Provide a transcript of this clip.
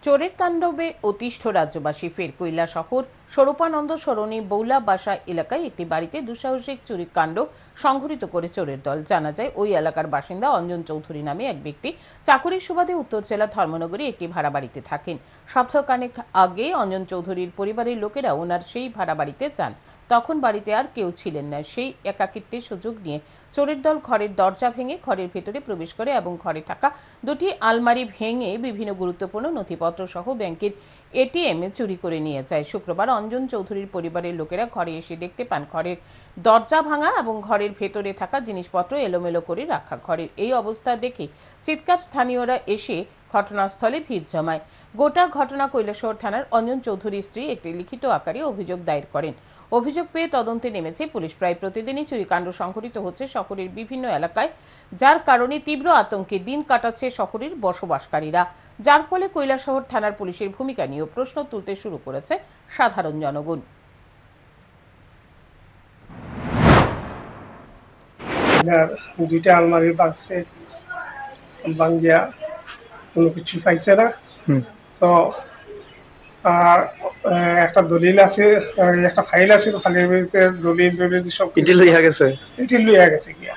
চোরের তাণ্ডবে অতিষ্ঠ রাজ্যবাসী। ফের কৈলা শহর স্বরূপানন্দ সরণি বৌলা বাসা এলাকায় একটি বাড়িতে দুঃসাহসিক চুরির কাণ্ড সংঘটিত করে চোরের দল। জানা যায়, ওই এলাকার বাসিন্দা অঞ্জন চৌধুরী নামে এক ব্যক্তি চাকুরির সুবাদে উত্তর জেলা ধর্মনগরে একটি ভাড়া বাড়িতে থাকেন। সপ্তাহখানেক আগে অঞ্জন চৌধুরীর পরিবারের লোকেরা ওনার সেই ভাড়া বাড়িতে যান। তখন বাড়িতে আর কেউ ছিলেন না। সেই একাকিত্বের সুযোগ নিয়ে চোরের দল ঘরের দরজা ভেঙে ঘরের ভেতরে প্রবেশ করে এবং ঘরে থাকা দুটি আলমারি ভেঙে বিভিন্ন গুরুত্বপূর্ণ নথিপত্র সহ ব্যাংকের এটিএম চুরি করে নিয়ে যায়। শুক্রবার অঞ্জন চৌধুরীর পরিবারের লোকেরা ঘরে এসে দেখতে পান ঘরের দরজা ভাঙা এবং ঘরের ভেতরে থাকা জিনিসপত্র এলোমেলো করে রাখা। ঘরের এই অবস্থা দেখে চিৎকার স্থানীয়রা এসে ঘটনাস্থলে ভিড় জমায়। গোটা ঘটনা কৈলাসহর থানার অঞ্জন চৌধুরীর স্ত্রী একটি লিখিত আকারে অভিযোগ দায়ের করেন। অভিযোগ পেয়ে তদন্তে নেমেছে পুলিশ। প্রায় প্রতিদিনই চুরিকাণ্ড সংঘটিত হচ্ছে শহরের বিভিন্ন এলাকায়, যার কারণে তীব্র আতঙ্কে দিন কাটাচ্ছে শহরের বসবাসকারীরা। যার ফলে কৈলাসহর থানার পুলিশের ভূমিকা নিয়েও প্রশ্ন তুলতে শুরু করেছে সাধারণ জনগণ। দুইটা আলমারি ভাঙছে, ভাঙ্গিয়া কোনো কিছু পাইছে না। তো আর একটা দলিল আছে, একটা ফাইল আছে, ফাইলের ভিতরে দলিল সব ইটি লইয়া গেছে ইটি লইয়া গেছে গিয়া।